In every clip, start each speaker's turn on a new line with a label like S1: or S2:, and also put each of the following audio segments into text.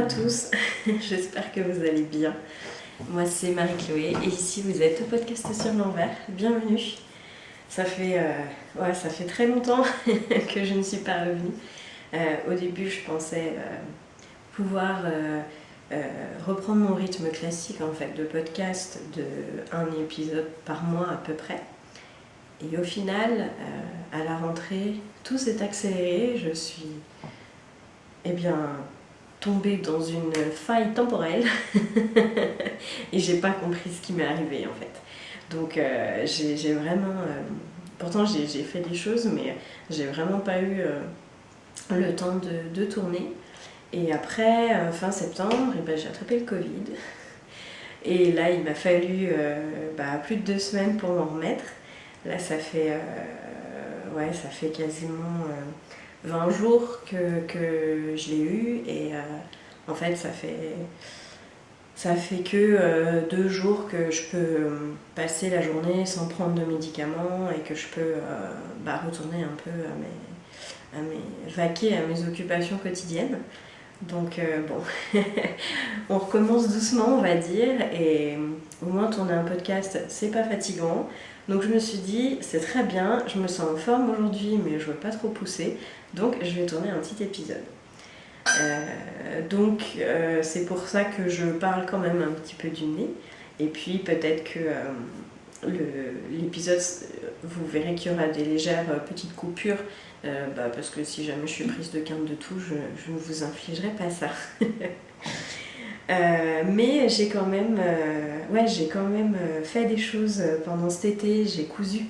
S1: à tous, j'espère que vous allez bien. Moi c'est Marie-Chloé et ici vous êtes au podcast sur l'envers. Bienvenue. Ça fait très longtemps que je ne suis pas revenue. Au début je pensais pouvoir reprendre mon rythme classique en fait de podcast de un épisode par mois à peu près. Et au final, à la rentrée, tout s'est accéléré. Je suis tombée dans une faille temporelle et j'ai pas compris ce qui m'est arrivé en fait. Donc j'ai vraiment... pourtant j'ai fait des choses, mais j'ai vraiment pas eu le temps de tourner. Et après, fin septembre, j'ai attrapé le Covid. Et là, il m'a fallu plus de 2 semaines pour m'en remettre. Là, ça fait quasiment 20 jours que je l'ai eu. Et en fait, ça fait que 2 jours que je peux passer la journée sans prendre de médicaments et que je peux retourner un peu vaquer à mes occupations quotidiennes. Donc on recommence doucement on va dire, et au moins tourner un podcast c'est pas fatigant. Donc je me suis dit c'est très bien, je me sens en forme aujourd'hui mais je veux pas trop pousser, donc je vais tourner un petit épisode. C'est pour ça que je parle quand même un petit peu du nez, et puis peut-être que l'épisode, vous verrez qu'il y aura des légères petites coupures, parce que si jamais je suis prise de quinte de tout, je ne vous infligerai pas ça. Mais j'ai quand même fait des choses pendant cet été. J'ai cousu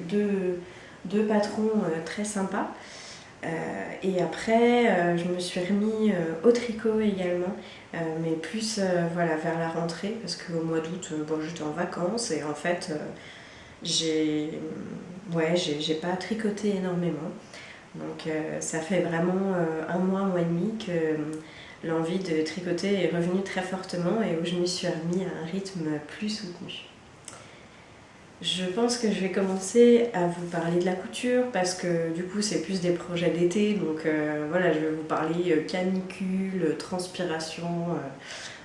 S1: deux patrons très sympas. Et après, je me suis remis au tricot également, mais plus vers la rentrée, parce qu'au mois d'août, j'étais en vacances et en fait, j'ai pas tricoté énormément. Donc ça fait vraiment un mois et demi que l'envie de tricoter est revenue très fortement et où je me suis remis à un rythme plus soutenu. Je pense que je vais commencer à vous parler de la couture parce que du coup c'est plus des projets d'été, donc je vais vous parler canicule, transpiration,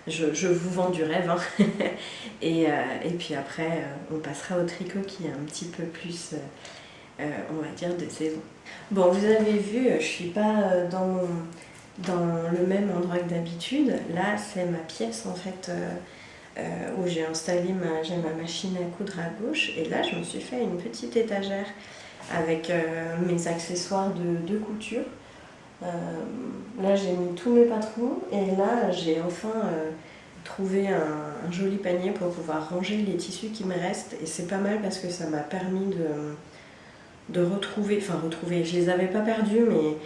S1: je vous vends du rêve, hein. Et puis après on passera au tricot qui est un petit peu plus, on va dire, de saison. Bon, vous avez vu, je suis pas dans le même endroit que d'habitude. Là c'est ma pièce en fait, où j'ai installé ma machine à coudre à gauche, et là je me suis fait une petite étagère avec mes accessoires de couture. Là j'ai mis tous mes patrons et là j'ai enfin trouvé un joli panier pour pouvoir ranger les tissus qui me restent, et c'est pas mal parce que ça m'a permis de retrouver, je les avais pas perdus mais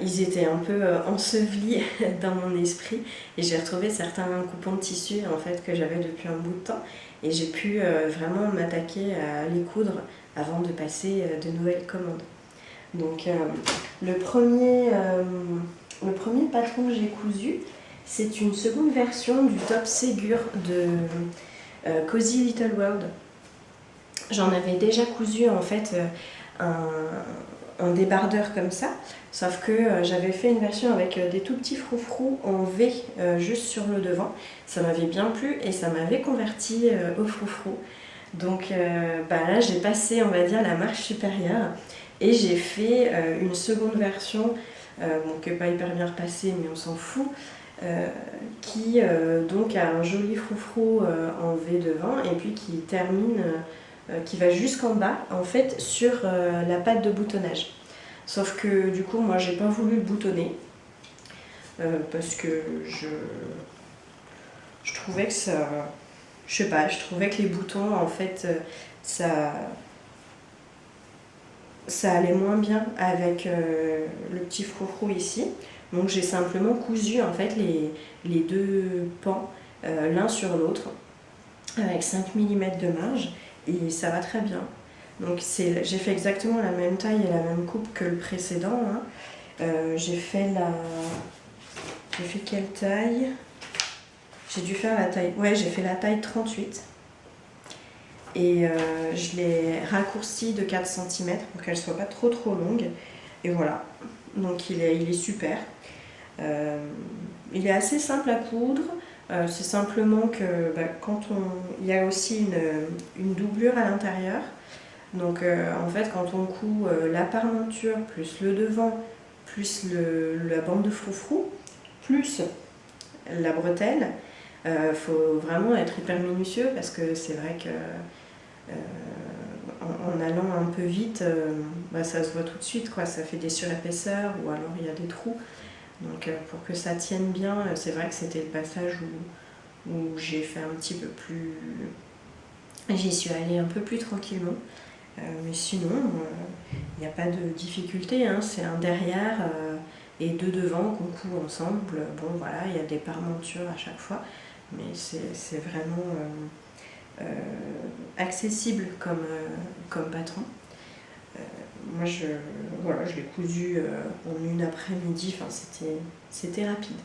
S1: ils étaient un peu ensevelis dans mon esprit, et j'ai retrouvé certains coupons de tissu en fait que j'avais depuis un bout de temps, et j'ai pu vraiment m'attaquer à les coudre avant de passer de nouvelles commandes. Donc le premier patron que j'ai cousu, c'est une seconde version du top Ségur de Cozy Little World. J'en avais déjà cousu en fait un débardeur comme ça, sauf que j'avais fait une version avec des tout petits froufrous en V juste sur le devant. Ça m'avait bien plu et ça m'avait converti au froufrou. Donc là j'ai passé, on va dire, la marche supérieure et j'ai fait une seconde version qui n'est pas hyper bien repassée mais on s'en fout, qui donc a un joli froufrou en V devant, et puis qui termine qui va jusqu'en bas en fait sur la patte de boutonnage. Sauf que du coup moi j'ai pas voulu le boutonner parce que je trouvais que ça, je trouvais que les boutons en fait ça allait moins bien avec le petit froufrou ici. Donc j'ai simplement cousu en fait les deux pans l'un sur l'autre avec 5 mm de marge, et ça va très bien. Donc j'ai fait exactement la même taille et la même coupe que le précédent, hein. J'ai fait quelle taille? J'ai dû faire la taille, j'ai fait la taille 38, et je l'ai raccourci de 4 cm pour qu'elle soit pas trop longue, et voilà, donc il est super. Il est assez simple à coudre. C'est simplement que il y a aussi une doublure à l'intérieur. Donc en fait quand on coud la parmenture plus le devant, plus la bande de froufrou, plus la bretelle, faut vraiment être hyper minutieux parce que c'est vrai que en allant un peu vite, ça se voit tout de suite, quoi. Ça fait des surépaisseurs ou alors il y a des trous. Donc pour que ça tienne bien, c'est vrai que c'était le passage où j'ai fait un petit peu plus... J'y suis allée un peu plus tranquillement. Mais sinon, il n'y a pas de difficulté, hein. C'est un derrière et deux devant qu'on coud ensemble. Bon voilà, il y a des parmentures à chaque fois, mais c'est vraiment accessible comme patron. Moi je l'ai cousu en une après-midi, enfin, c'était rapide.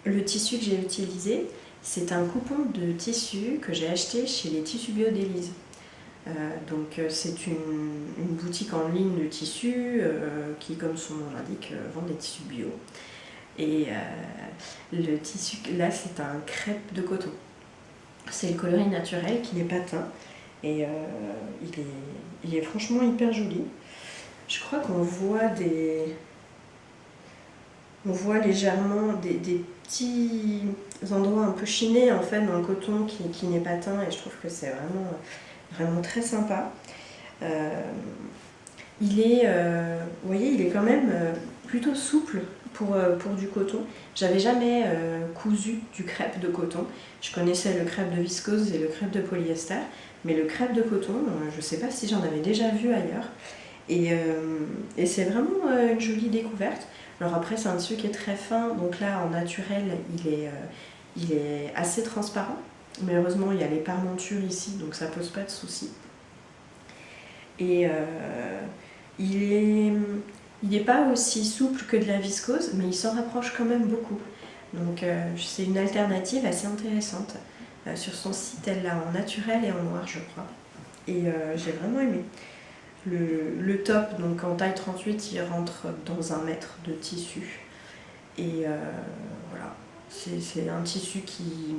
S1: Le tissu que j'ai utilisé, c'est un coupon de tissu que j'ai acheté chez les Tissus Bio d'Élise. Donc c'est une boutique en ligne de tissus qui, comme son nom l'indique, vend des tissus bio. Et le tissu, là, c'est un crêpe de coton. C'est le coloris naturel qui n'est pas teint. Et il est franchement hyper joli. Je crois qu'on voit légèrement des petits endroits un peu chinés en fait dans le coton qui n'est pas teint, et je trouve que c'est vraiment très sympa. Il est, vous voyez, il est quand même plutôt souple pour du coton. J'avais jamais cousu du crêpe de coton. Je connaissais le crêpe de viscose et le crêpe de polyester, mais le crêpe de coton, je ne sais pas si j'en avais déjà vu ailleurs. Et c'est vraiment une jolie découverte. Alors après, c'est un tissu qui est très fin, donc là en naturel il est assez transparent, mais heureusement il y a les parmentures ici, donc ça pose pas de soucis. Et il n'est pas aussi souple que de la viscose, mais il s'en rapproche quand même beaucoup. Donc c'est une alternative assez intéressante. Sur son site, elle l'a en naturel et en noir, je crois. Et j'ai vraiment aimé. Le top, donc en taille 38, il rentre dans 1 mètre de tissu. Et voilà, c'est un tissu qui,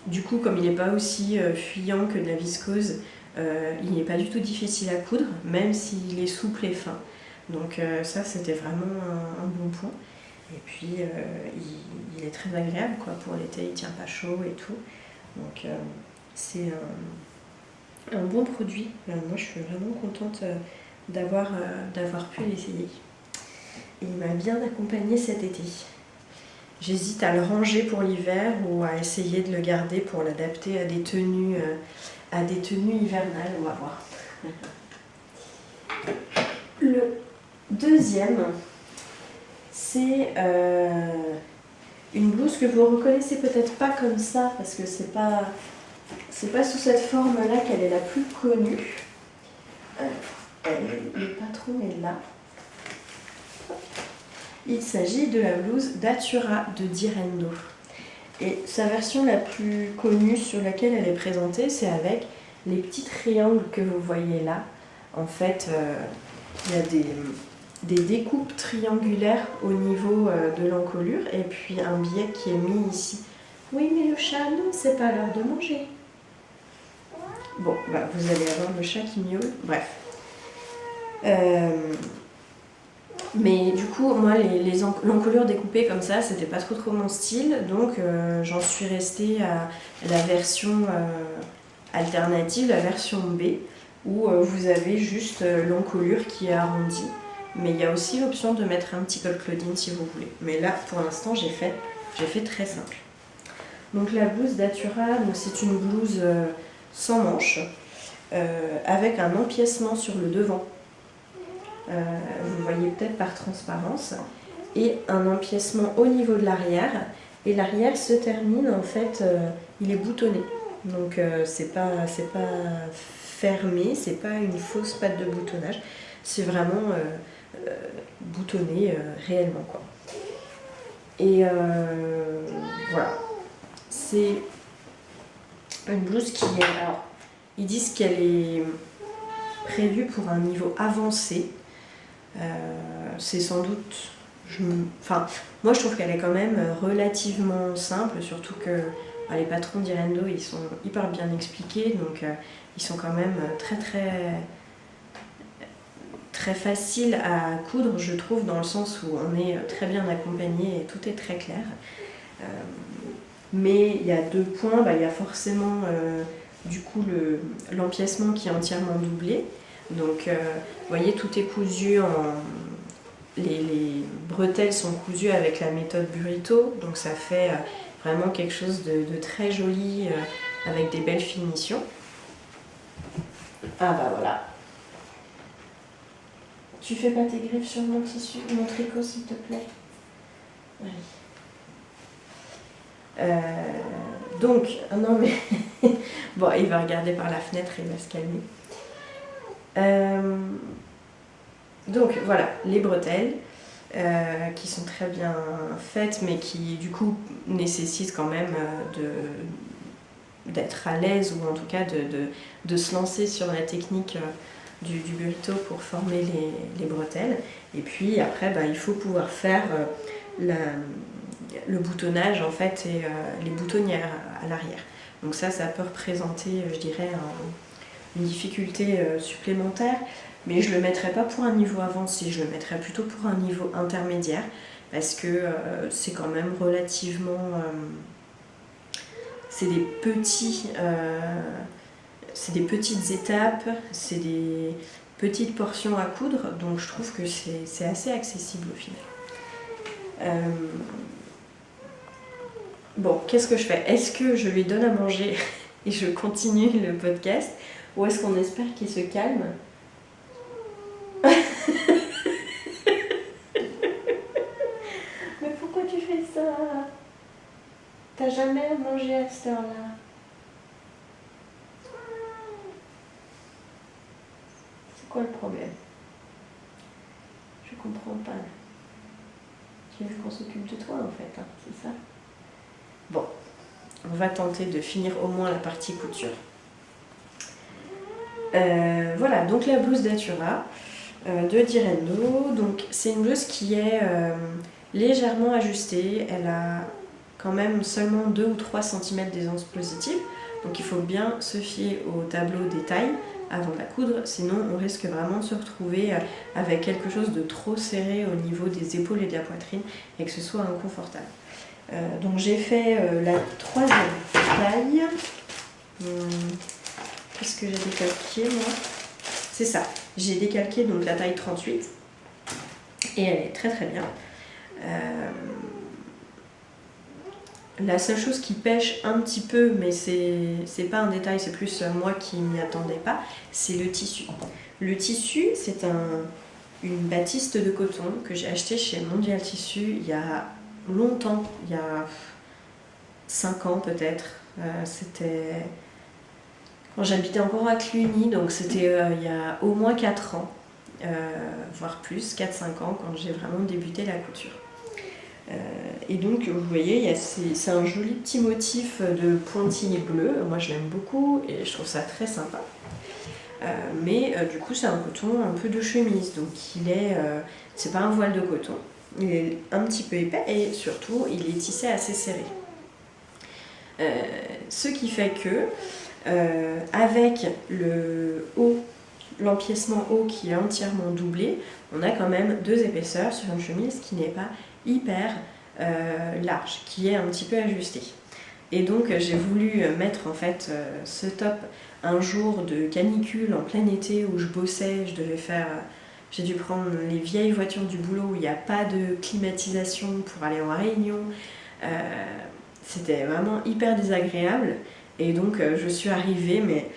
S1: du coup, comme il n'est pas aussi fuyant que de la viscose, il n'est pas du tout difficile à coudre, même s'il est souple et fin. Donc ça, c'était vraiment un bon point. Et puis, il est très agréable, quoi. Pour l'été, il ne tient pas chaud et tout. Donc c'est un bon produit. Moi, je suis vraiment contente d'avoir pu l'essayer. Il m'a bien accompagnée cet été. J'hésite à le ranger pour l'hiver ou à essayer de le garder pour l'adapter à des tenues hivernales. On va voir. Le deuxième, c'est une blouse que vous ne reconnaissez peut-être pas comme ça, parce que c'est pas sous cette forme-là qu'elle est la plus connue. Le patron est là. Il s'agit de la blouse Datura de Direndo. Et sa version la plus connue sur laquelle elle est présentée, c'est avec les petits triangles que vous voyez là. En fait, il y a des découpes triangulaires au niveau de l'encolure et puis un biais qui est mis ici. Oui, mais le chat, non, c'est pas l'heure de manger. Bon, vous allez avoir le chat qui miaule. Bref. Mais du coup, moi, l'encolure découpée comme ça, c'était pas trop mon style. Donc, j'en suis restée à la version alternative, la version B, où vous avez juste l'encolure qui est arrondie. Mais il y a aussi l'option de mettre un petit col Claudine si vous voulez. Mais là, pour l'instant, j'ai fait très simple. Donc la blouse Datura, c'est une blouse sans manches, avec un empiècement sur le devant. Vous voyez peut-être par transparence. Et un empiècement au niveau de l'arrière. Et l'arrière se termine, en fait, il est boutonné. Donc c'est pas fermé, c'est pas une fausse patte de boutonnage. C'est vraiment boutonné réellement, quoi. Et voilà, c'est une blouse qui est, alors ils disent qu'elle est prévue pour un niveau avancé. C'est sans doute Enfin, moi je trouve qu'elle est quand même relativement simple, surtout que les patrons d'Irendo ils sont hyper bien expliqués, donc ils sont quand même très faciles à coudre, je trouve, dans le sens où on est très bien accompagné et tout est très clair. Mais il y a deux points, il y a forcément du coup l'empiècement qui est entièrement doublé. Donc vous voyez, tout est cousu les bretelles sont cousues avec la méthode Burrito, donc ça fait vraiment quelque chose de très joli avec des belles finitions. Ah bah voilà. Tu fais pas tes griffes sur mon tissu, mon tricot s'il te plaît. Oui. Donc, non mais bon, il va regarder par la fenêtre et il va se calmer. Donc voilà, les bretelles qui sont très bien faites, mais qui du coup nécessitent quand même d'être à l'aise, ou en tout cas de se lancer sur la technique du burrito pour former les bretelles. Et puis après, il faut pouvoir faire le boutonnage en fait et les boutonnières à l'arrière. Donc ça peut représenter, je dirais, une difficulté supplémentaire, mais je le mettrais pas pour un niveau avancé, je le mettrais plutôt pour un niveau intermédiaire, parce que c'est quand même relativement... c'est des petites étapes, c'est des petites portions à coudre, donc je trouve que c'est assez accessible au final. Bon, qu'est-ce que je fais? Est-ce que je lui donne à manger et je continue le podcast, ou est-ce qu'on espère qu'il se calme? Mais pourquoi tu fais ça? T'as jamais mangé à cette heure-là? C'est quoi le problème? Je comprends pas. Tu veux qu'on s'occupe de toi en fait, hein, c'est ça? Bon, on va tenter de finir au moins la partie couture. Voilà, donc la blouse d'Atura de Direndo. Donc c'est une blouse qui est légèrement ajustée. Elle a quand même seulement 2 ou 3 cm d'aisance positive. Donc il faut bien se fier au tableau des tailles avant de la coudre, sinon on risque vraiment de se retrouver avec quelque chose de trop serré au niveau des épaules et de la poitrine et que ce soit inconfortable. Donc j'ai fait la 3e taille. Qu'est-ce que j'ai décalqué moi? C'est ça, j'ai décalqué donc la taille 38 et elle est très très bien. La seule chose qui pêche un petit peu, mais c'est pas un détail, c'est plus moi qui m'y attendais pas, c'est le tissu. Le tissu, c'est une batiste de coton que j'ai acheté chez Mondial Tissu il y a longtemps, il y a 5 ans peut-être. C'était quand j'habitais encore à Cluny, donc c'était il y a au moins 4 ans, voire plus, 4-5 ans, quand j'ai vraiment débuté la couture. Et donc vous voyez, c'est un joli petit motif de pointillés bleus, moi je l'aime beaucoup et je trouve ça très sympa. Mais du coup c'est un coton un peu de chemise, donc c'est pas un voile de coton, il est un petit peu épais et surtout il est tissé assez serré. Ce qui fait que avec le haut, l'empiècement haut qui est entièrement doublé, on a quand même 2 épaisseurs sur une chemise qui n'est pas hyper large, qui est un petit peu ajustée. Et donc j'ai voulu mettre en fait ce top un jour de canicule en plein été où je bossais, j'ai dû prendre les vieilles voitures du boulot où il n'y a pas de climatisation pour aller en réunion. C'était vraiment hyper désagréable et donc je suis arrivée, mais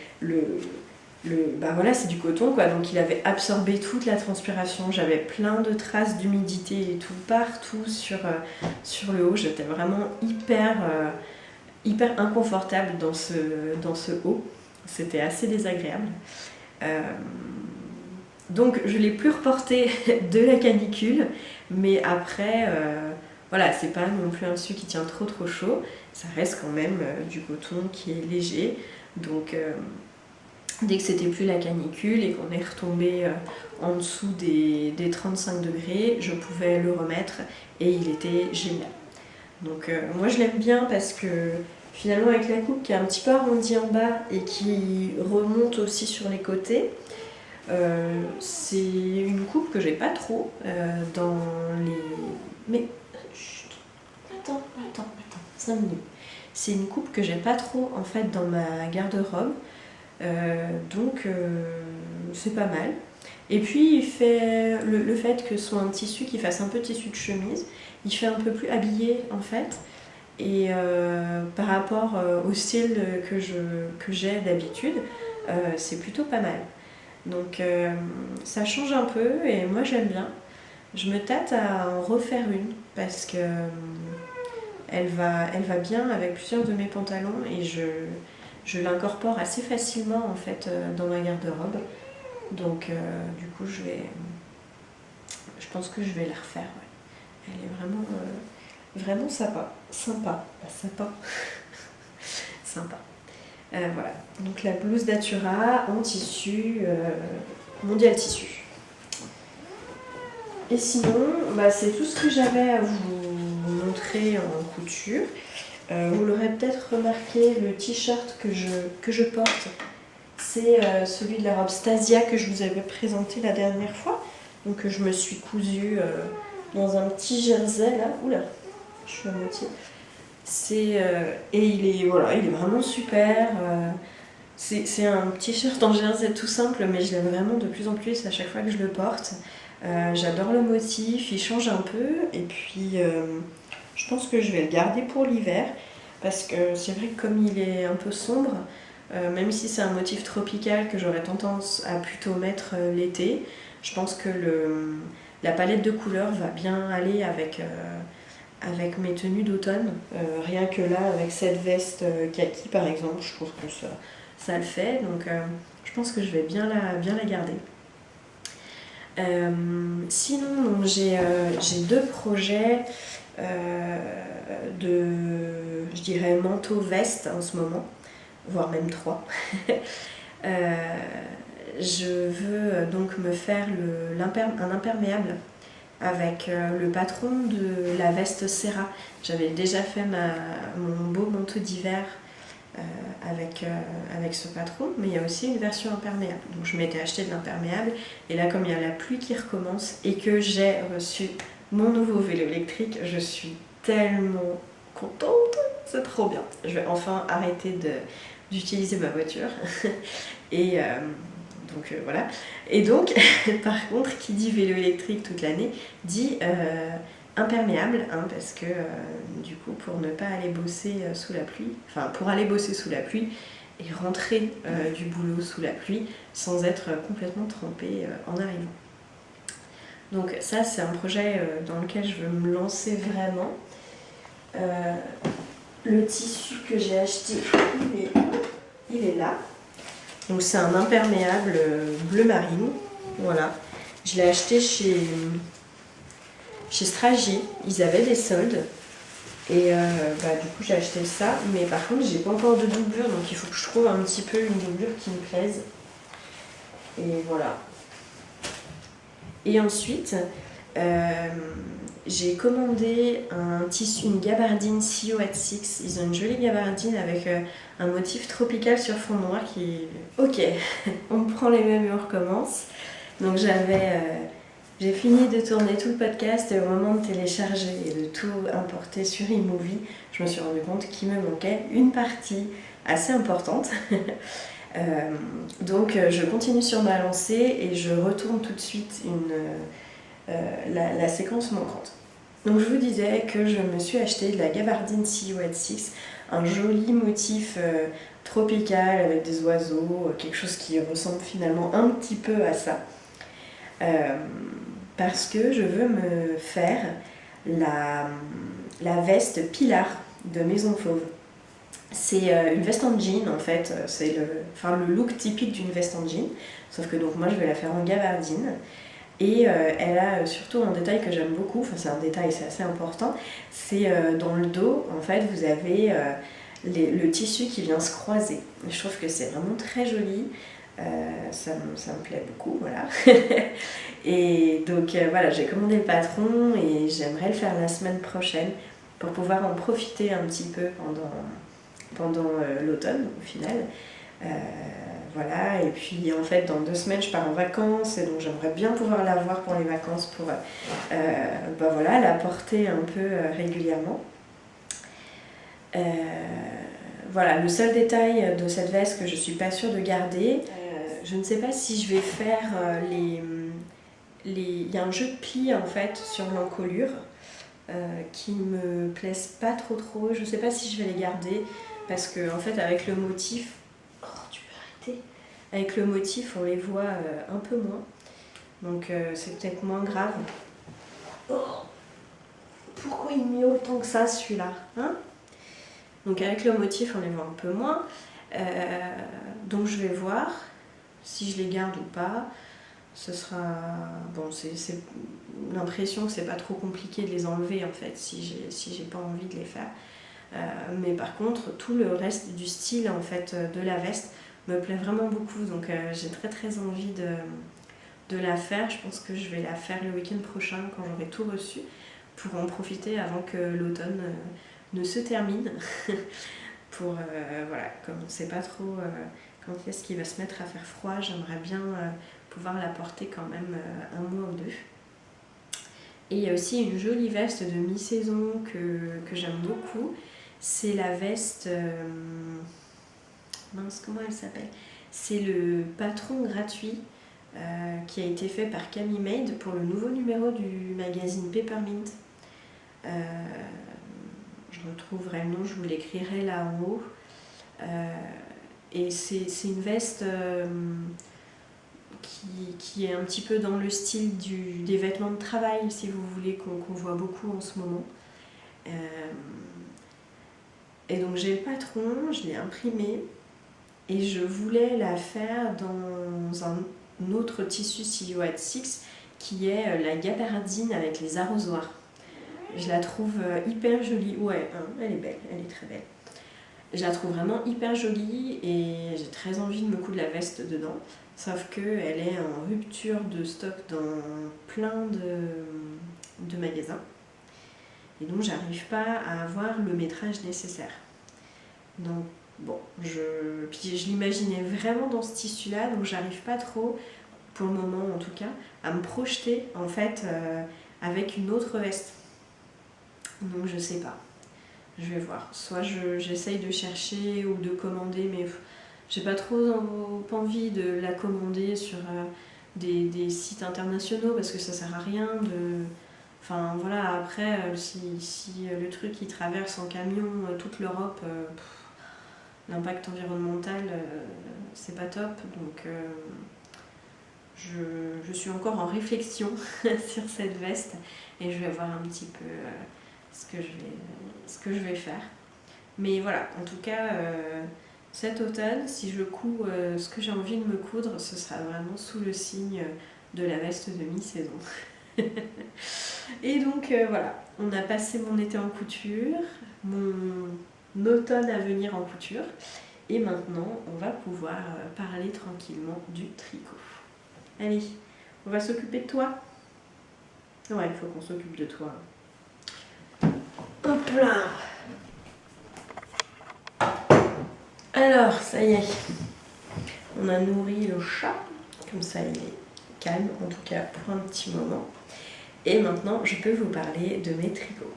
S1: voilà, c'est du coton quoi, donc il avait absorbé toute la transpiration, j'avais plein de traces d'humidité et tout partout sur le haut, j'étais vraiment hyper inconfortable dans ce haut, c'était assez désagréable. Donc je l'ai plus reporté de la canicule, mais après voilà, c'est pas non plus un tissu qui tient trop chaud, ça reste quand même du coton qui est léger, donc dès que c'était plus la canicule et qu'on est retombé en dessous des 35 degrés, je pouvais le remettre et il était génial. Donc moi je l'aime bien parce que finalement avec la coupe qui est un petit peu arrondie en bas et qui remonte aussi sur les côtés, c'est une coupe que j'ai pas trop dans les... Mais... Chut, attends, 5 minutes. C'est une coupe que j'ai pas trop en fait dans ma garde-robe. Donc c'est pas mal. Et puis il fait le fait que ce soit un tissu qui fasse un peu tissu de chemise, il fait un peu plus habillé en fait. Et par rapport au style que j'ai d'habitude, c'est plutôt pas mal. Donc ça change un peu et moi j'aime bien. Je me tâte à en refaire une parce que elle va bien avec plusieurs de mes pantalons et je l'incorpore assez facilement en fait dans ma garde-robe. Donc du coup je pense que je vais la refaire. Ouais. Elle est vraiment sympa. Sympa. Voilà. Donc la blouse Datura en tissu, Mondial Tissu. Et sinon, c'est tout ce que j'avais à vous montrer en couture. Vous l'aurez peut-être remarqué, le t-shirt que je porte, c'est celui de la robe Stasia que je vous avais présenté la dernière fois. Donc je me suis cousue dans un petit jersey là. Oula, je suis à moitié. Et il est vraiment super. C'est un t-shirt en jersey tout simple, mais je l'aime vraiment de plus en plus à chaque fois que je le porte. J'adore le motif, il change un peu. Et puis je pense que je vais le garder pour l'hiver. Parce que c'est vrai que comme il est un peu sombre, même si c'est un motif tropical que j'aurais tendance à plutôt mettre l'été, je pense que la palette de couleurs va bien aller avec mes tenues d'automne. Rien que là, avec cette veste kaki par exemple, je trouve que ça le fait. Donc je pense que je vais bien la garder. Sinon, donc, j'ai 2 projets je dirais manteau-veste en ce moment, voire même 3. Je veux donc me faire un imperméable avec le patron de la veste Serra. J'avais déjà fait mon beau manteau d'hiver avec ce patron, mais il y a aussi une version imperméable. Donc je m'étais acheté de l'imperméable et là comme il y a la pluie qui recommence et que j'ai reçu mon nouveau vélo électrique, je suis tellement contente, c'est trop bien. Je vais enfin arrêter d'utiliser ma voiture et donc voilà. Et donc par contre qui dit vélo électrique toute l'année dit imperméable, hein, parce que du coup pour ne pas aller bosser sous la pluie, enfin pour aller bosser sous la pluie et rentrer du boulot sous la pluie sans être complètement trempée en arrivant. Donc ça c'est un projet dans lequel je veux me lancer vraiment. Le tissu que j'ai acheté, il est là. Donc c'est un imperméable bleu marine, voilà. Je l'ai acheté chez Stragier, ils avaient des soldes et du coup j'ai acheté ça, mais par contre j'ai pas encore de doublure, donc il faut que je trouve un petit peu une doublure qui me plaise. Et voilà. Et ensuite j'ai commandé une gabardine CEO at 6. Ils ont une jolie gabardine avec un motif tropical sur fond noir qui... Ok, on prend les mêmes et on recommence. Donc j'ai fini de tourner tout le podcast et au moment de télécharger et de tout importer sur iMovie, je me suis rendu compte qu'il me manquait une partie assez importante. Donc je continue sur ma lancée et je retourne tout de suite la séquence manquante. Donc je vous disais que je me suis acheté de la gabardine CEO at 6, un joli motif tropical avec des oiseaux, quelque chose qui ressemble finalement un petit peu à ça. Parce que je veux me faire la veste Pilar de Maison Fauve. C'est une veste en jean en fait, c'est le look typique d'une veste en jean, sauf que donc moi je vais la faire en gabardine. Et elle a surtout un détail que j'aime beaucoup, enfin c'est un détail, c'est assez important, c'est dans le dos, en fait vous avez le tissu qui vient se croiser. Je trouve que c'est vraiment très joli. Ça me plaît beaucoup, voilà. Et donc voilà, j'ai commandé le patron et j'aimerais le faire la semaine prochaine pour pouvoir en profiter un petit peu pendant l'automne au final. Voilà, et puis en fait dans 2 semaines je pars en vacances et donc j'aimerais bien pouvoir l'avoir pour les vacances pour voilà, la porter un peu régulièrement. Voilà, le seul détail de cette veste que je suis pas sûre de garder, je ne sais pas si je vais faire il y a un jeu de plis en fait sur l'encolure qui me plaisent pas trop, je sais pas si je vais les garder parce que en fait avec le motif, tu peux arrêter, avec le motif on les voit un peu moins, donc c'est peut-être moins grave. Oh, pourquoi il met autant que ça celui-là, hein? Donc avec le motif on les voit un peu moins, donc je vais voir si je les garde ou pas. Ce sera bon, c'est l'impression que c'est pas trop compliqué de les enlever en fait si j'ai pas envie de les faire, mais par contre tout le reste du style en fait de la veste me plaît vraiment beaucoup, donc j'ai très envie de la faire. Je pense que je vais la faire le week-end prochain quand j'aurai tout reçu pour en profiter avant que l'automne ne se termine pour voilà, comme on ne sait pas trop quand est-ce qu'il va se mettre à faire froid, j'aimerais bien pouvoir la porter quand même un mois ou 2. Et il y a aussi une jolie veste de mi-saison que j'aime beaucoup, c'est la veste mince, comment elle s'appelle, c'est le patron gratuit qui a été fait par Camille Made pour le nouveau numéro du magazine Peppermint. Je retrouverai le nom, je vous l'écrirai là en haut. Et c'est une veste qui est un petit peu dans le style des vêtements de travail, si vous voulez, qu'on voit beaucoup en ce moment. Et donc j'ai le patron, je l'ai imprimé et je voulais la faire dans un autre tissu Silhouette 6 qui est la gabardine avec les arrosoirs. Je la trouve hyper jolie, ouais, hein, elle est belle, elle est très belle. Je la trouve vraiment hyper jolie et j'ai très envie de me coudre la veste dedans, sauf qu'elle est en rupture de stock dans plein de magasins et donc j'arrive pas à avoir le métrage nécessaire. Donc bon, puis je l'imaginais vraiment dans ce tissu là, donc j'arrive pas trop, pour le moment en tout cas, à me projeter en fait avec une autre veste. Donc je sais pas, je vais voir, soit j'essaye de chercher ou de commander, mais j'ai pas trop envie de la commander sur des sites internationaux parce que ça sert à rien de... Enfin voilà, après si le truc il traverse en camion toute l'Europe, l'impact environnemental c'est pas top, donc je suis encore en réflexion sur cette veste et je vais voir un petit peu ce que je vais faire. Mais voilà, en tout cas, cet automne, si je couds ce que j'ai envie de me coudre, ce sera vraiment sous le signe de la veste de mi-saison. Et donc voilà, on a passé mon été en couture, mon automne à venir en couture, et maintenant on va pouvoir parler tranquillement du tricot. Allez, on va s'occuper de toi. Ouais, il faut qu'on s'occupe de toi. Hop là. Alors, ça y est, on a nourri le chat, comme ça il est calme, en tout cas pour un petit moment. Et maintenant, je peux vous parler de mes tricots.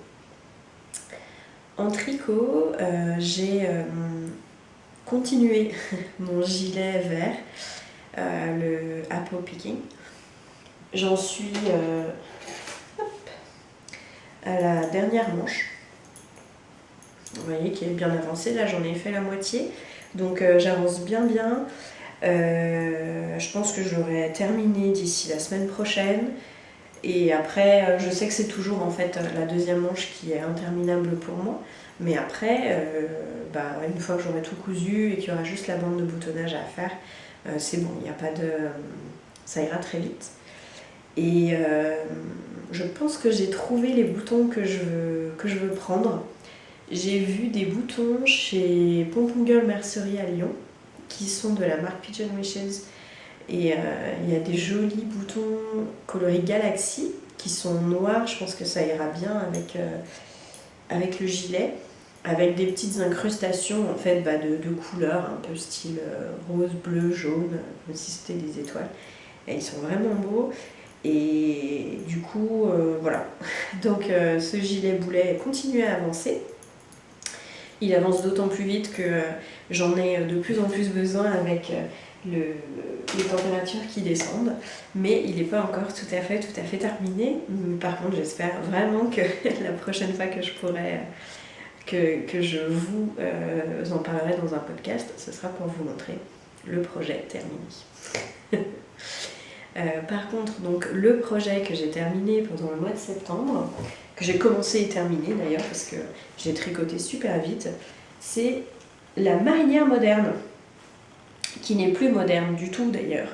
S1: En tricot, j'ai continué mon gilet vert, le Apple Picking. J'en suis à la dernière manche. Vous voyez qu'il est bien avancé, là j'en ai fait la moitié, donc j'avance bien. Je pense que je l'aurai terminé d'ici la semaine prochaine, et après je sais que c'est toujours en fait la deuxième manche qui est interminable pour moi, mais après une fois que j'aurai tout cousu et qu'il y aura juste la bande de boutonnage à faire, c'est bon, il n'y a pas de... ça ira très vite. Et je pense que j'ai trouvé les boutons que je veux prendre. J'ai vu des boutons chez Pompon Girl Mercerie à Lyon qui sont de la marque Pigeon Wishes. Et il y a des jolis boutons coloris Galaxy qui sont noirs. Je pense que ça ira bien avec le gilet, avec des petites incrustations en fait de couleurs un peu style rose, bleu, jaune, comme si c'était des étoiles. Et ils sont vraiment beaux. Et du coup, voilà. Donc ce gilet boulet continue à avancer. Il avance d'autant plus vite que j'en ai de plus en plus besoin avec les températures qui descendent. Mais il n'est pas encore tout à fait terminé. Par contre, j'espère vraiment que la prochaine fois que je pourrai, que je vous en parlerai dans un podcast, ce sera pour vous montrer le projet terminé. Par contre, donc, le projet que j'ai terminé pendant le mois de septembre, que j'ai commencé et terminé d'ailleurs parce que j'ai tricoté super vite, c'est la marinière moderne, qui n'est plus moderne du tout d'ailleurs,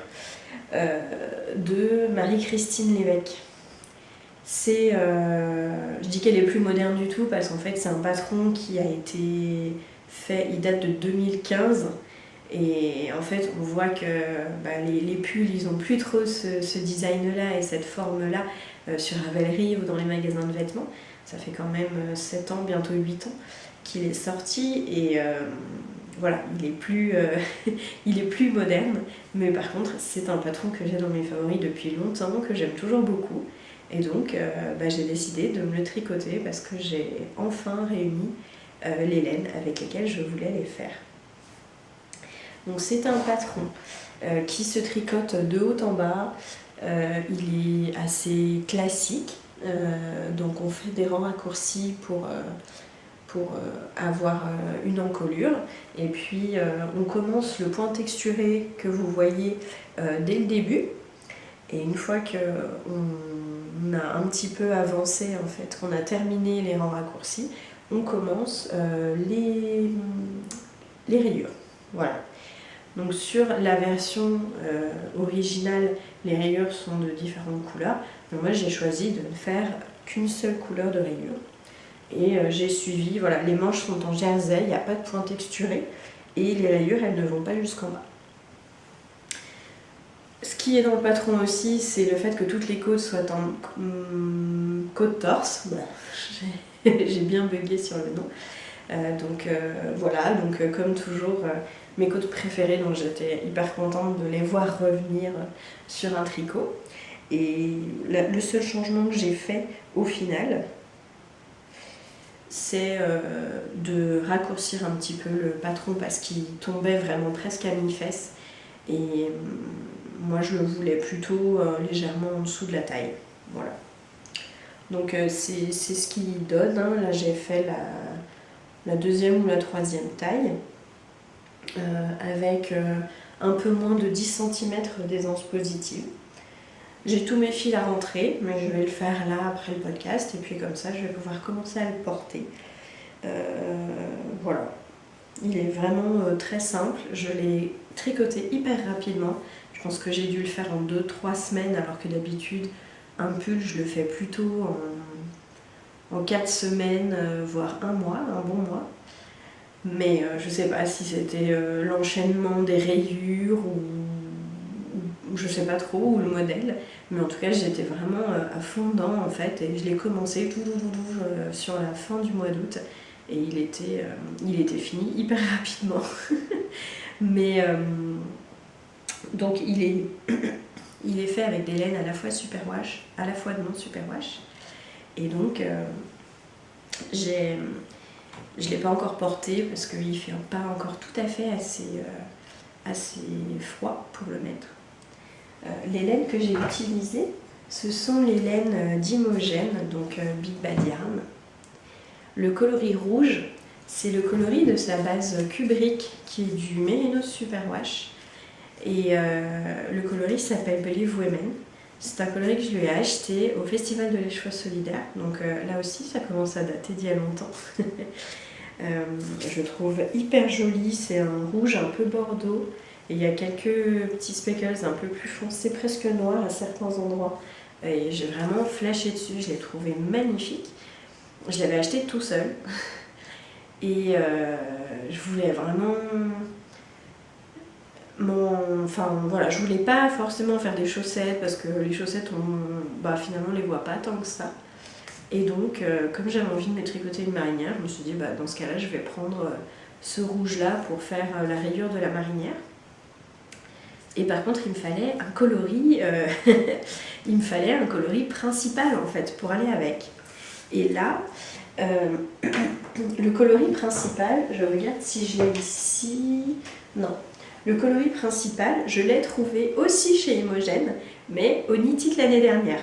S1: de Marie-Christine Lévesque. Je dis qu'elle est plus moderne du tout parce qu'en fait c'est un patron qui a été fait, il date de 2015. Et en fait, on voit que les pulls, ils n'ont plus trop ce design-là et cette forme-là sur Ravelry ou dans les magasins de vêtements. Ça fait quand même 7 ans, bientôt 8 ans qu'il est sorti. Et voilà, il est plus moderne. Mais par contre, c'est un patron que j'ai dans mes favoris depuis longtemps, que j'aime toujours beaucoup. Et donc, j'ai décidé de me le tricoter parce que j'ai enfin réuni les laines avec lesquelles je voulais les faire. Donc c'est un patron qui se tricote de haut en bas, il est assez classique, donc on fait des rangs raccourcis pour avoir une encolure, et puis on commence le point texturé que vous voyez dès le début, et une fois qu'on a un petit peu avancé, en fait, qu'on a terminé les rangs raccourcis, on commence les rayures. Voilà. Donc sur la version originale, les rayures sont de différentes couleurs. Mais moi j'ai choisi de ne faire qu'une seule couleur de rayure. Et j'ai suivi, voilà, les manches sont en jersey, il n'y a pas de point texturé. Et les rayures, elles ne vont pas jusqu'en bas. Ce qui est dans le patron aussi, c'est le fait que toutes les côtes soient en côte torse. Bon, j'ai bien bugué sur le nom. Voilà, comme toujours, mes côtes préférées, donc j'étais hyper contente de les voir revenir sur un tricot. Et le seul changement que j'ai fait au final, c'est de raccourcir un petit peu le patron parce qu'il tombait vraiment presque à mi-fesse. Et moi je le voulais plutôt légèrement en dessous de la taille. Voilà. Donc c'est ce qu'il donne, hein. Là j'ai fait la deuxième ou la troisième taille avec un peu moins de 10 cm d'aisance positive. J'ai tous mes fils à rentrer, mais je vais le faire là après le podcast et puis comme ça je vais pouvoir commencer à le porter. Voilà. Il est vraiment très simple, je l'ai tricoté hyper rapidement. Je pense que j'ai dû le faire en 2-3 semaines alors que d'habitude un pull je le fais plutôt en 4 semaines, voire un mois, un bon mois. Mais je sais pas si c'était l'enchaînement des rayures ou je sais pas trop, ou le modèle. Mais en tout cas j'étais vraiment à fond dedans en fait et je l'ai commencé sur la fin du mois d'août. Et il était fini hyper rapidement. Mais donc il est fait avec des laines à la fois superwash, à la fois de non superwash. Et donc je ne l'ai pas encore porté parce qu'il ne fait pas encore tout à fait assez froid pour le mettre. Les laines que j'ai utilisées, ce sont les laines d'Imogène, donc Big Bad Yarn. Le coloris rouge, c'est le coloris de sa base Kubrick qui est du Mérinos Superwash. Et le coloris s'appelle Believe Women. C'est un coloris que je lui ai acheté au Festival de l'Échois Solidaire. Donc là aussi, ça commence à dater d'il y a longtemps. Je le trouve hyper joli. C'est un rouge un peu bordeaux. Et il y a quelques petits speckles un peu plus foncés, presque noirs à certains endroits. Et j'ai vraiment flashé dessus. Je l'ai trouvé magnifique. Je l'avais acheté tout seul. Et je voulais vraiment Enfin voilà, je voulais pas forcément faire des chaussettes parce que les chaussettes, finalement on les voit pas tant que ça. Et donc, comme j'avais envie de me tricoter une marinière, je me suis dit dans ce cas-là, je vais prendre ce rouge-là pour faire la rayure de la marinière. Et par contre, il me fallait un coloris, il me fallait un coloris principal en fait pour aller avec. Et là, le coloris principal, je regarde si je l'ai ici. Non. Le coloris principal, je l'ai trouvé aussi chez Imogène, mais au Knit It l'année dernière.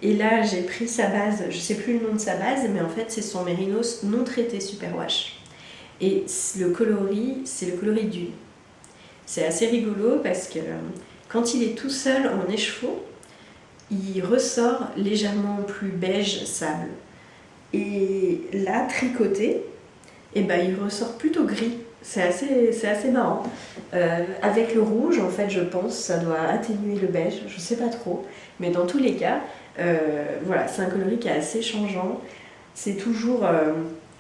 S1: Et là, j'ai pris sa base, je ne sais plus le nom de sa base, mais en fait, c'est son Mérinos non traité Superwash. Et le coloris, c'est le coloris dune. C'est assez rigolo parce que quand il est tout seul en écheveau, il ressort légèrement plus beige sable. Et là, tricoté, il ressort plutôt gris. C'est assez marrant. Avec le rouge, en fait, je pense, ça doit atténuer le beige, je sais pas trop. Mais dans tous les cas, voilà, c'est un coloris qui est assez changeant. C'est toujours,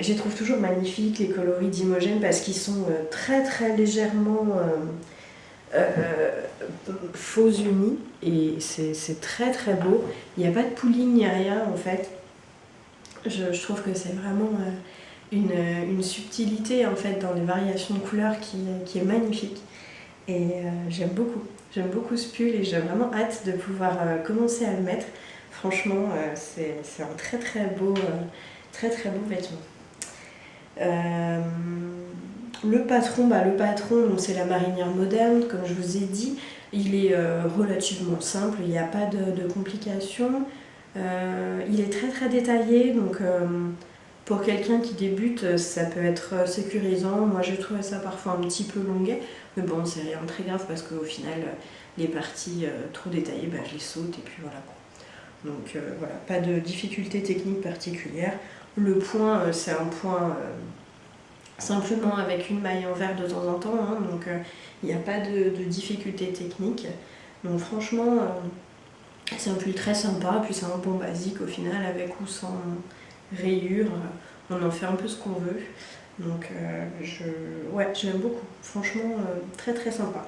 S1: je les trouve toujours magnifiques, les coloris d'Imogène, parce qu'ils sont très très légèrement faux unis. Et c'est très très beau. Il n'y a pas de pooling ni rien, en fait. Je trouve que c'est vraiment une subtilité en fait dans les variations de couleurs qui est magnifique. Et j'aime beaucoup ce pull et j'ai vraiment hâte de pouvoir commencer à le mettre. Franchement, c'est un très très beau vêtement. Le patron, c'est la marinière moderne, comme je vous ai dit. Il est relativement simple, il n'y a pas de complications. Il est très très détaillé, donc pour quelqu'un qui débute, ça peut être sécurisant. Moi j'ai trouvé ça parfois un petit peu longuet, mais bon, c'est rien de très grave parce qu'au final, les parties trop détaillées, je les saute et puis voilà. Donc voilà, pas de difficulté technique particulière. Le point, c'est un point simplement avec une maille en verre de temps en temps, hein, donc il n'y a pas de difficulté technique. Donc franchement, c'est un pull très sympa, puis c'est un bon basique au final, avec ou sans rayures, on en fait un peu ce qu'on veut. Donc j'aime beaucoup, franchement très très sympa.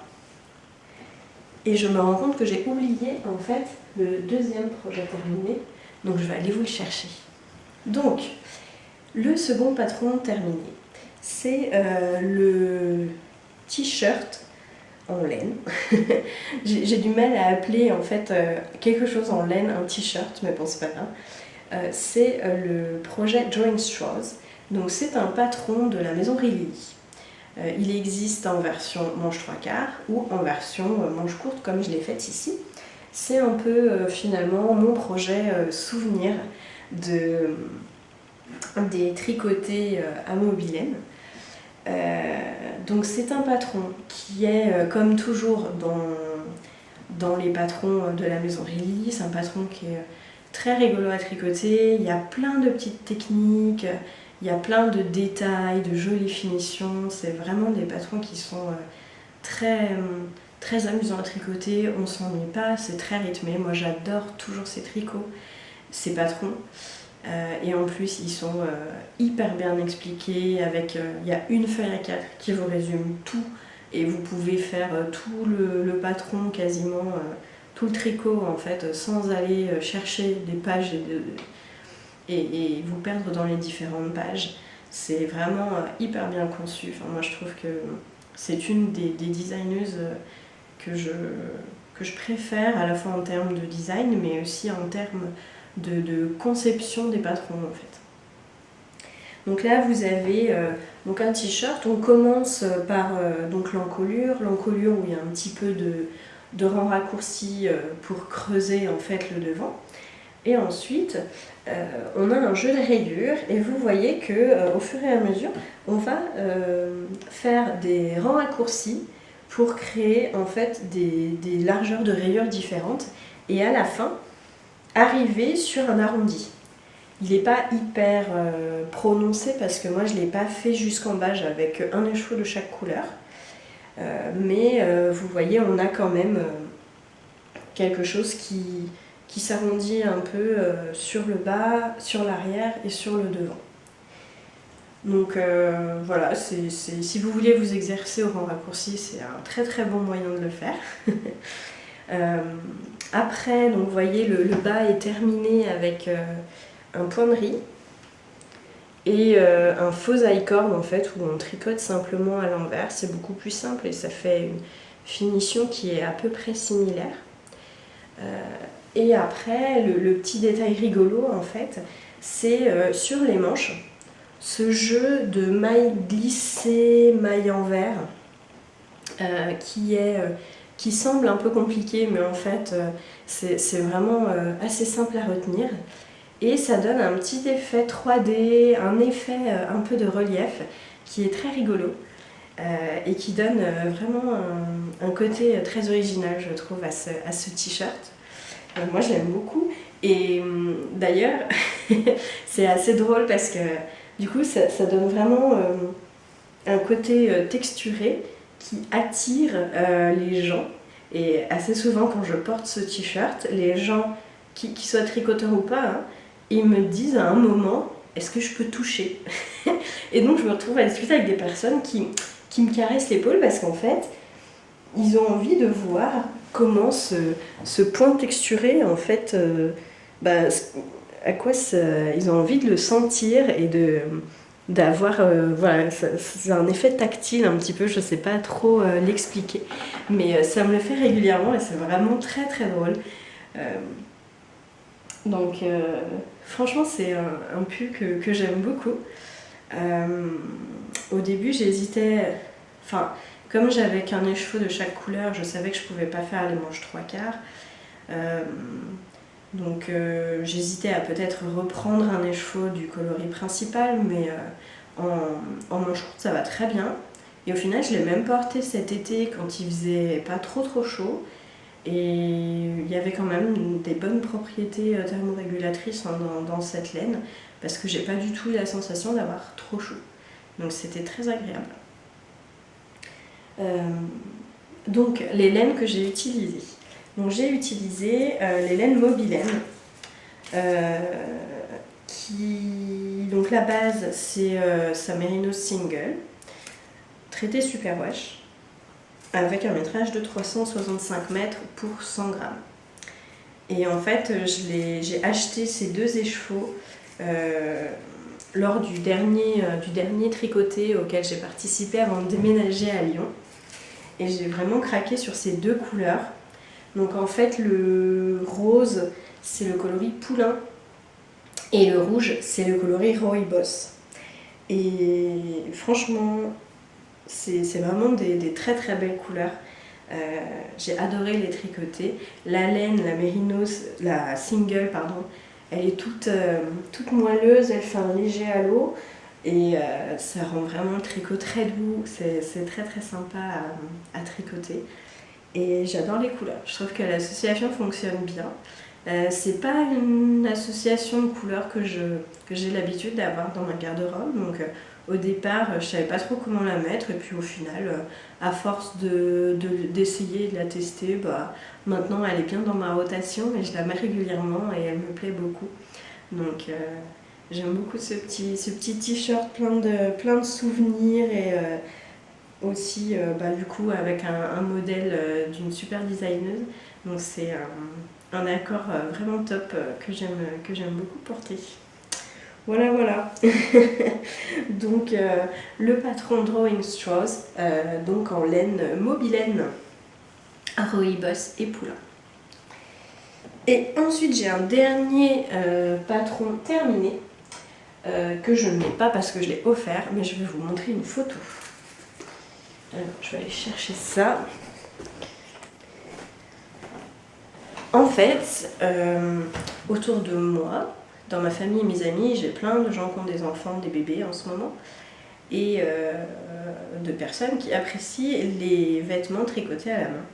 S1: Et je me rends compte que j'ai oublié en fait le deuxième projet terminé, donc je vais aller vous le chercher. Donc, le second patron terminé, c'est le t-shirt en laine. J'ai du mal à appeler en fait quelque chose en laine un t-shirt, mais bon c'est pas grave. C'est le projet Drawing Straws. Donc c'est un patron de la maison Riley. Il existe en version manche 3/4 ou en version manche courte comme je l'ai faite ici. C'est un peu finalement mon projet souvenir des tricotés à Mobilène. Donc c'est un patron qui est comme toujours dans les patrons de la maison Riley. C'est un patron qui est très rigolo à tricoter. Il y a plein de petites techniques, il y a plein de détails, de jolies finitions. C'est vraiment des patrons qui sont très, très amusants à tricoter. On ne s'ennuie pas, c'est très rythmé. Moi j'adore toujours ces tricots, ces patrons. Et en plus ils sont hyper bien expliqués, avec il y a une feuille A4 qui vous résume tout et vous pouvez faire tout le patron quasiment, tout le tricot en fait, sans aller chercher des pages et vous perdre dans les différentes pages. C'est vraiment hyper bien conçu. Enfin, moi je trouve que c'est une des designeuses que je préfère, à la fois en termes de design mais aussi en termes de conception des patrons en fait. Donc là vous avez donc un t-shirt. On commence par donc l'encolure où il y a un petit peu de rang raccourci pour creuser en fait le devant. Et ensuite on a un jeu de rayures et vous voyez que au fur et à mesure on va faire des rangs raccourcis pour créer en fait des largeurs de rayures différentes et à la fin arriver sur un arrondi. Il n'est pas hyper prononcé parce que moi je ne l'ai pas fait jusqu'en bas avec un écheveau de chaque couleur. Mais vous voyez, on a quand même quelque chose qui s'arrondit un peu sur le bas, sur l'arrière et sur le devant. Donc voilà, si vous voulez vous exercer au rang raccourci, c'est un très très bon moyen de le faire. Après, donc vous voyez, le bas est terminé avec un point de riz et un faux I-cord en fait, où on tricote simplement à l'envers. C'est beaucoup plus simple et ça fait une finition qui est à peu près similaire. Et après, le petit détail rigolo en fait, c'est sur les manches, ce jeu de mailles glissées, mailles envers, qui semble un peu compliqué, mais en fait c'est vraiment assez simple à retenir. Et ça donne un petit effet 3D, un effet un peu de relief qui est très rigolo et qui donne vraiment un côté très original, je trouve, à ce t-shirt. Moi, je l'aime beaucoup. Et d'ailleurs, c'est assez drôle parce que du coup, ça donne vraiment un côté texturé qui attire les gens. Et assez souvent, quand je porte ce t-shirt, les gens, qui soient tricoteurs ou pas, hein, ils me disent à un moment, est-ce que je peux toucher? Et donc, je me retrouve à discuter avec des personnes qui me caressent l'épaule parce qu'en fait, ils ont envie de voir comment ce point texturé, en fait, à quoi ils ont envie de le sentir et d'avoir, voilà, c'est un effet tactile un petit peu, je sais pas trop l'expliquer, mais ça me le fait régulièrement et c'est vraiment très très drôle. Donc franchement c'est un pull que j'aime beaucoup. Au début j'hésitais, enfin comme j'avais qu'un écheveau de chaque couleur, je savais que je pouvais pas faire les manches 3/4. Donc j'hésitais à peut-être reprendre un écheveau du coloris principal, mais en manche courte ça va très bien. Et au final je l'ai même porté cet été quand il faisait pas trop chaud. Et il y avait quand même des bonnes propriétés thermorégulatrices dans cette laine, parce que j'ai pas du tout eu la sensation d'avoir trop chaud. Donc c'était très agréable. Donc les laines que j'ai utilisées. Donc j'ai utilisé les laines Mobilène. Donc la base c'est sa Merino Single, traité superwash, avec un métrage de 365 mètres pour 100 grammes. Et en fait, j'ai acheté ces deux écheveaux lors du dernier tricoté auquel j'ai participé avant de déménager à Lyon. Et j'ai vraiment craqué sur ces deux couleurs. Donc en fait, le rose, c'est le coloris Poulain. Et le rouge, c'est le coloris Rooibos. Et franchement, c'est vraiment des très très belles couleurs. J'ai adoré les tricoter. La laine, la Mérinos, la single, pardon, elle est toute moelleuse, elle fait un léger halo et ça rend vraiment le tricot très doux. C'est très très sympa à tricoter. Et j'adore les couleurs. Je trouve que l'association fonctionne bien. C'est pas une association de couleurs que j'ai l'habitude d'avoir dans ma garde-robe. Donc au départ, je savais pas trop comment la mettre. Et puis au final, à force d'essayer de la tester, maintenant elle est bien dans ma rotation et je la mets régulièrement et elle me plaît beaucoup. Donc j'aime beaucoup ce petit t-shirt plein de souvenirs et aussi du coup avec un modèle d'une super designeuse. Donc c'est un accord vraiment top que j'aime beaucoup porter. Voilà. Donc le patron Drawing Straws, donc en laine Mobilène, Rooibos et Poulain. Et ensuite j'ai un dernier patron terminé que je ne mets pas parce que je l'ai offert, mais je vais vous montrer une photo. Alors je vais aller chercher ça. En fait, autour de moi, dans ma famille et mes amis, j'ai plein de gens qui ont des enfants, des bébés en ce moment, et de personnes qui apprécient les vêtements tricotés à la main.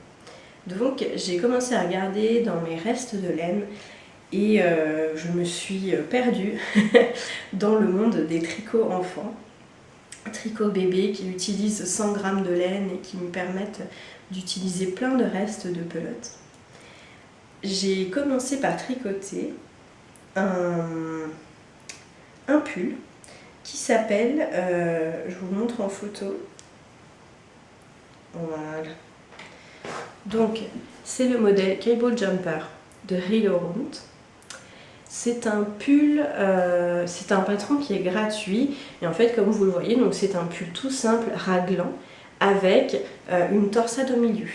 S1: Donc j'ai commencé à regarder dans mes restes de laine et je me suis perdue dans le monde des tricots enfants, tricots bébés qui utilisent 100 grammes de laine et qui me permettent d'utiliser plein de restes de pelote. J'ai commencé par tricoter un pull qui s'appelle, je vous montre en photo, voilà. Donc c'est le modèle Cable Jumper de Rilorund. C'est un pull, c'est un patron qui est gratuit et en fait comme vous le voyez, donc c'est un pull tout simple raglan avec une torsade au milieu.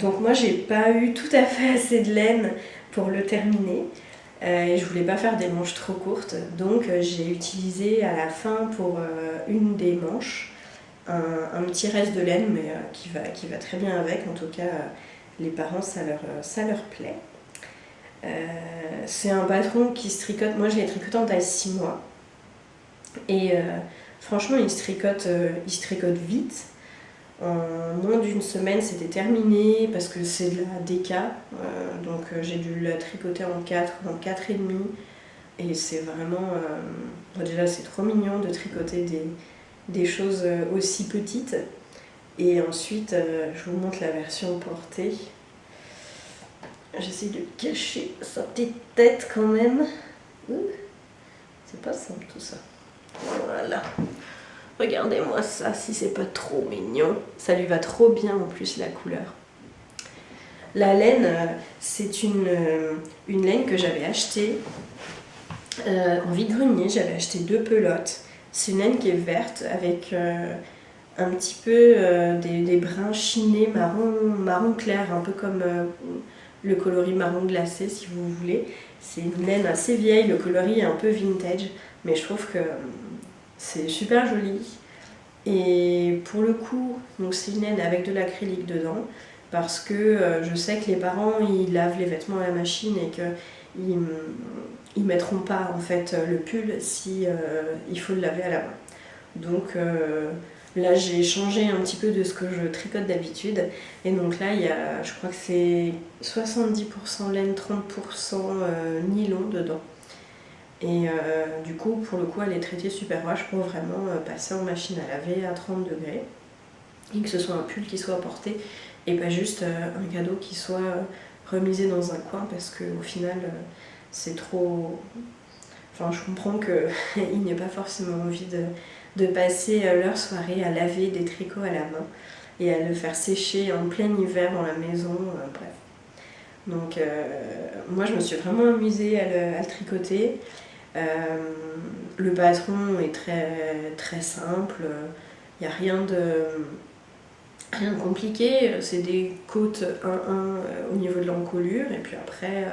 S1: Donc moi j'ai pas eu tout à fait assez de laine pour le terminer et je voulais pas faire des manches trop courtes, donc j'ai utilisé à la fin pour une des manches un petit reste de laine mais qui va très bien avec. En tout cas les parents ça leur plaît. C'est un patron qui se tricote, moi je l'ai tricoté en taille 6 mois et franchement il se tricote vite. En moins d'une semaine c'était terminé parce que c'est de la DK, donc j'ai dû la tricoter en 4 et demi et c'est vraiment, déjà c'est trop mignon de tricoter des choses aussi petites. Et ensuite je vous montre la version portée. J'essaie de cacher sa petite tête quand même. C'est pas simple tout ça. Voilà. Regardez-moi ça, si c'est pas trop mignon. Ça lui va trop bien en plus la couleur. La laine, c'est une laine que j'avais achetée en vide-grenier. J'avais acheté 2 pelotes. C'est une laine qui est verte avec un petit peu des brins chinés marron clair, un peu comme le coloris marron glacé si vous voulez. C'est une laine assez vieille, le coloris est un peu vintage, mais je trouve que c'est super joli. Et pour le coup, donc c'est une laine avec de l'acrylique dedans, parce que je sais que les parents ils lavent les vêtements à la machine et qu'ils mettront pas en fait le pull si il faut le laver à la main. Donc là j'ai changé un petit peu de ce que je tricote d'habitude et donc là il y a, je crois que c'est 70% laine, 30% nylon dedans. Et du coup pour le coup elle est traitée super wash pour vraiment passer en machine à laver à 30 degrés et que ce soit un pull qui soit porté et pas juste un cadeau qui soit remisé dans un coin parce qu'au final c'est trop... Enfin je comprends qu'il n'y ait pas forcément envie de passer leur soirée à laver des tricots à la main et à le faire sécher en plein hiver dans la maison, bref. Donc moi je me suis vraiment amusée à le tricoter. Le patron est très simple, il n'y a rien de compliqué, c'est des côtes 1-1 au niveau de l'encolure et puis après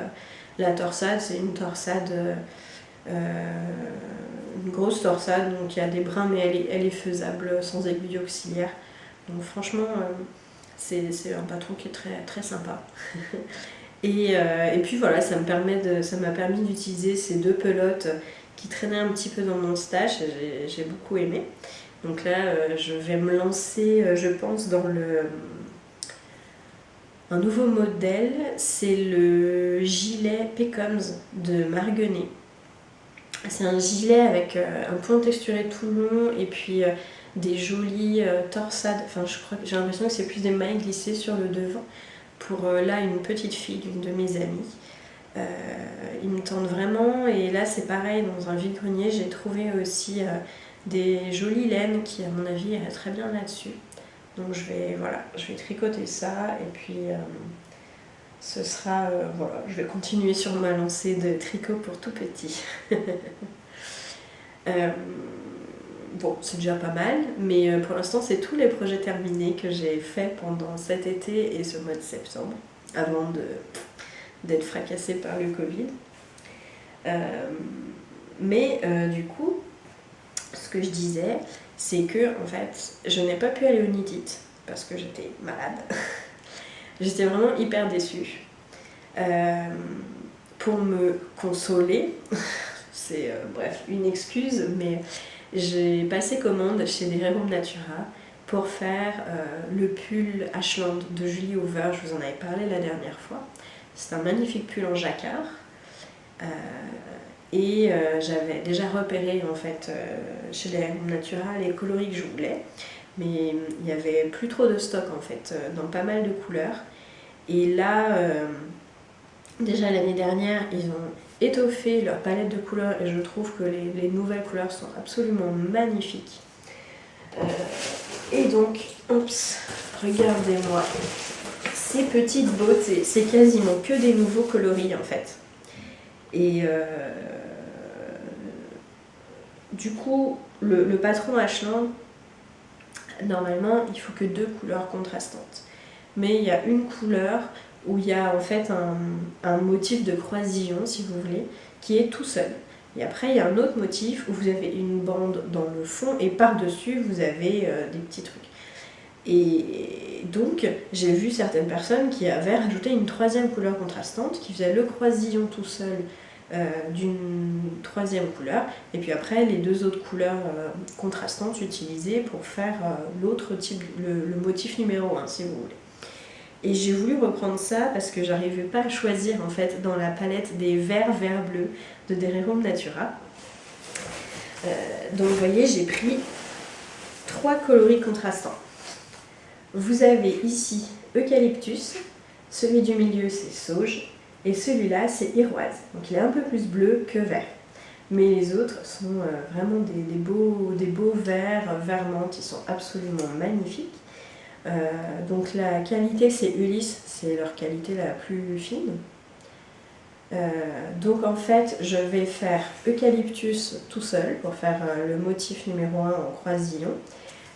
S1: la torsade c'est une torsade, une grosse torsade, donc il y a des brins mais elle est faisable sans aiguille auxiliaire, donc franchement c'est un patron qui est très sympa. Et puis voilà, ça m'a permis d'utiliser ces 2 pelotes qui traînaient un petit peu dans mon stash et j'ai beaucoup aimé. Donc là, je vais me lancer, je pense, dans un nouveau modèle. C'est le gilet Pecoms de Marguenet. C'est un gilet avec un point texturé tout long et puis des jolies torsades. Enfin, je crois que j'ai l'impression que c'est plus des mailles glissées sur le devant. Pour là une petite fille d'une de mes amies. Il me tente vraiment et là c'est pareil, dans un vide-grenier j'ai trouvé aussi des jolies laines qui à mon avis iraient très bien là-dessus. Donc je vais tricoter ça et puis ce sera, voilà, je vais continuer sur ma lancée de tricot pour tout petit. Bon, c'est déjà pas mal, mais pour l'instant, c'est tous les projets terminés que j'ai faits pendant cet été et ce mois de septembre, avant d'être fracassée par le Covid. Mais du coup, ce que je disais, c'est que en fait, je n'ai pas pu aller au Knit It parce que j'étais malade. J'étais vraiment hyper déçue. Pour me consoler, c'est bref, une excuse, mais j'ai passé commande chez Derehome Natura pour faire le pull Ashland de Julie Hoover. Je vous en avais parlé la dernière fois. C'est un magnifique pull en jacquard. Et j'avais déjà repéré en fait chez Derehome Natura les coloris que je voulais. Mais il n'y avait plus trop de stock en fait dans pas mal de couleurs. Et là, Déjà l'année dernière, ils ont étoffé leur palette de couleurs et je trouve que les nouvelles couleurs sont absolument magnifiques. Et donc, oups, regardez-moi ces petites beautés. C'est quasiment que des nouveaux coloris en fait. Et du coup, le patron Ashland, normalement, il faut que 2 couleurs contrastantes. Mais il y a une couleur où il y a en fait un motif de croisillon, si vous voulez, qui est tout seul. Et après, il y a un autre motif où vous avez une bande dans le fond et par-dessus, vous avez des petits trucs. Et donc, j'ai vu certaines personnes qui avaient rajouté une 3e couleur contrastante, qui faisait le croisillon tout seul d'une 3e couleur, et puis après, les 2 autres couleurs contrastantes utilisées pour faire l'autre type, le motif numéro 1, si vous voulez. Et j'ai voulu reprendre ça parce que j'arrivais pas à choisir en fait dans la palette des verts bleus de Dererum Natura. Donc vous voyez, j'ai pris 3 coloris contrastants. Vous avez ici Eucalyptus, celui du milieu c'est Sauge, et celui-là c'est Iroise. Donc il est un peu plus bleu que vert. Mais les autres sont vraiment des beaux verts, vert menthe, ils sont absolument magnifiques. Donc la qualité c'est Ulysse, c'est leur qualité la plus fine. Donc en fait je vais faire Eucalyptus tout seul pour faire le motif numéro 1 en croisillon.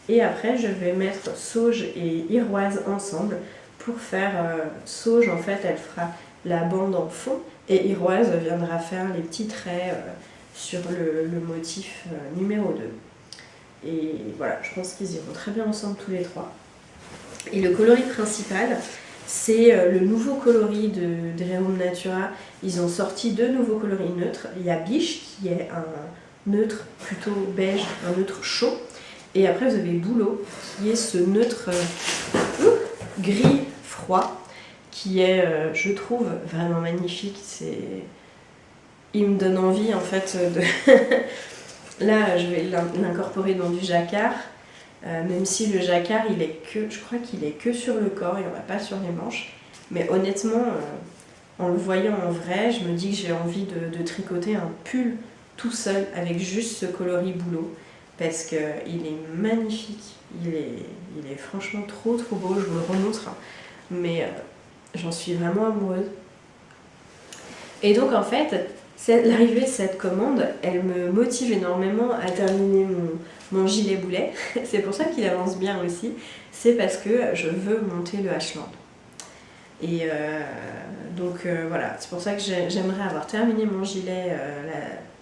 S1: Et après je vais mettre Sauge et Iroise ensemble pour faire Sauge en fait elle fera la bande en fond et Iroise viendra faire les petits traits sur le motif numéro 2. Et voilà, je pense qu'ils iront très bien ensemble tous les 3. Et le coloris principal, c'est le nouveau coloris de Dererum Natura. Ils ont sorti 2 nouveaux coloris neutres. Il y a Biche qui est un neutre plutôt beige, un neutre chaud. Et après vous avez Bouleau qui est ce neutre gris froid qui est, je trouve, vraiment magnifique. Il me donne envie en fait de... Là, je vais l'incorporer dans du jacquard. Même si le jacquard, je crois qu'il est que sur le corps, il n'y en a pas sur les manches. Mais honnêtement, en le voyant en vrai, je me dis que j'ai envie de tricoter un pull tout seul avec juste ce coloris Bouleau. Parce qu'il est magnifique, il est franchement trop beau, je vous le remontre. Mais j'en suis vraiment amoureuse. Et donc en fait, l'arrivée de cette commande, elle me motive énormément à terminer mon gilet boulet. C'est pour ça qu'il avance bien aussi. C'est parce que je veux monter le Ashland. Et donc voilà, c'est pour ça que j'aimerais avoir terminé mon gilet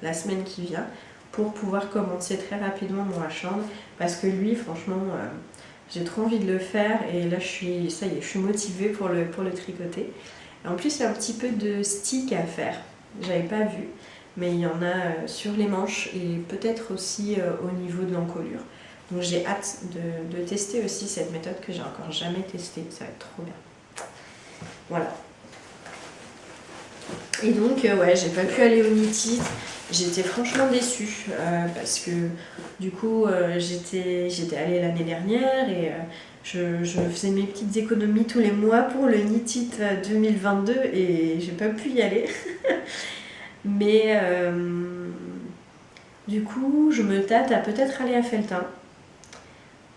S1: la semaine qui vient pour pouvoir commencer très rapidement mon Ashland. Parce que lui, franchement, j'ai trop envie de le faire. Et là, ça y est, je suis motivée pour le tricoter. En plus, il y a un petit peu de stick à faire. J'avais pas vu, mais il y en a sur les manches et peut-être aussi au niveau de l'encolure. Donc j'ai hâte de tester aussi cette méthode que j'ai encore jamais testée. Ça va être trop bien. Voilà. Et donc, ouais, j'ai pas pu aller au Knit It. J'étais franchement déçue parce que du coup, j'étais allée l'année dernière et je faisais mes petites économies tous les mois pour le Knit It 2022 et j'ai pas pu y aller. Mais du coup, je me tâte à peut-être aller à Felletin.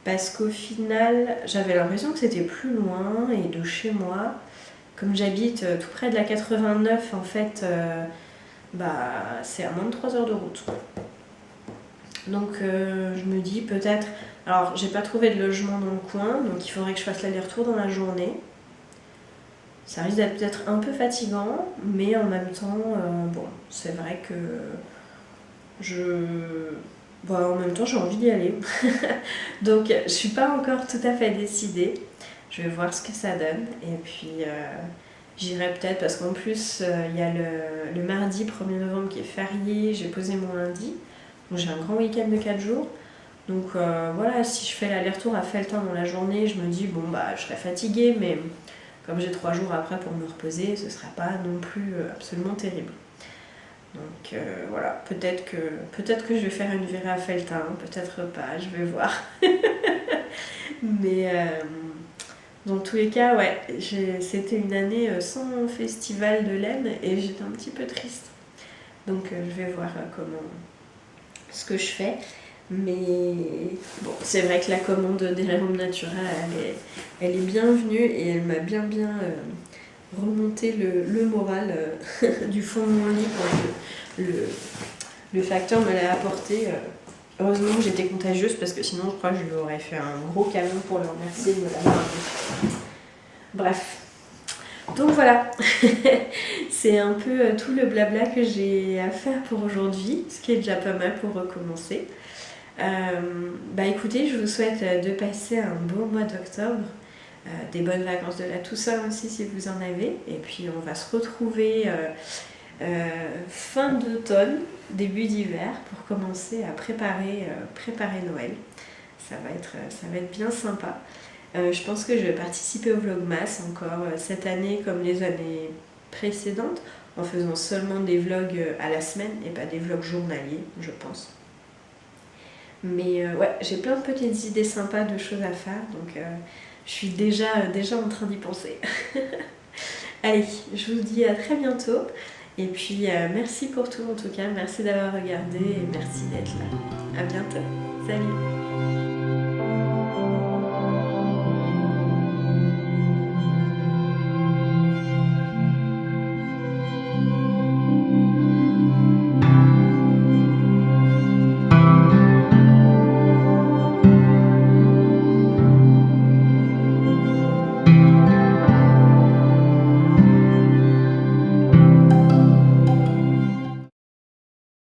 S1: Parce qu'au final, j'avais l'impression que c'était plus loin et de chez moi. Comme j'habite tout près de la 89, en fait, c'est à moins de 3 heures de route. Donc je me dis peut-être... Alors, j'ai pas trouvé de logement dans le coin, donc il faudrait que je fasse l'aller-retour dans la journée. Ça risque d'être peut-être un peu fatigant, mais en même temps, bon, c'est vrai que en même temps, j'ai envie d'y aller. Donc, je suis pas encore tout à fait décidée. Je vais voir ce que ça donne. Et puis, j'irai peut-être, parce qu'en plus, il y a le mardi 1er novembre qui est férié. J'ai posé mon lundi. Donc, j'ai un grand week-end de 4 jours. Donc, voilà, si je fais l'aller-retour à Felletin dans la journée, je me dis, bon, je serai fatiguée, mais comme j'ai 3 jours après pour me reposer, ce sera pas non plus absolument terrible. Donc voilà, peut-être que je vais faire une virée à Felletin, peut-être pas, je vais voir. Mais Dans tous les cas, ouais, c'était une année sans festival de laine et j'étais un petit peu triste. Donc je vais voir ce que je fais. Mais bon, c'est vrai que la commande d'Heirloom Natura, elle est bienvenue et elle m'a bien remonté le moral du fond de mon lit quand le facteur me l'a apporté. Heureusement que j'étais contagieuse parce que sinon je crois que je lui aurais fait un gros câlin pour le remercier de me l'avoir amené. Bref. Donc voilà, c'est un peu tout le blabla que j'ai à faire pour aujourd'hui, ce qui est déjà pas mal pour recommencer. Bah écoutez, je vous souhaite de passer un bon mois d'octobre, des bonnes vacances de la Toussaint aussi si vous en avez, et puis on va se retrouver fin d'automne, début d'hiver pour commencer à préparer Noël. Ça va être bien sympa. Je pense que je vais participer au Vlogmas encore cette année comme les années précédentes, en faisant seulement des vlogs à la semaine et pas des vlogs journaliers, je pense. Mais ouais, j'ai plein de petites idées sympas de choses à faire, donc je suis déjà en train d'y penser. Allez, je vous dis à très bientôt. Et puis merci pour tout en tout cas, merci d'avoir regardé et merci d'être là. À bientôt. Salut!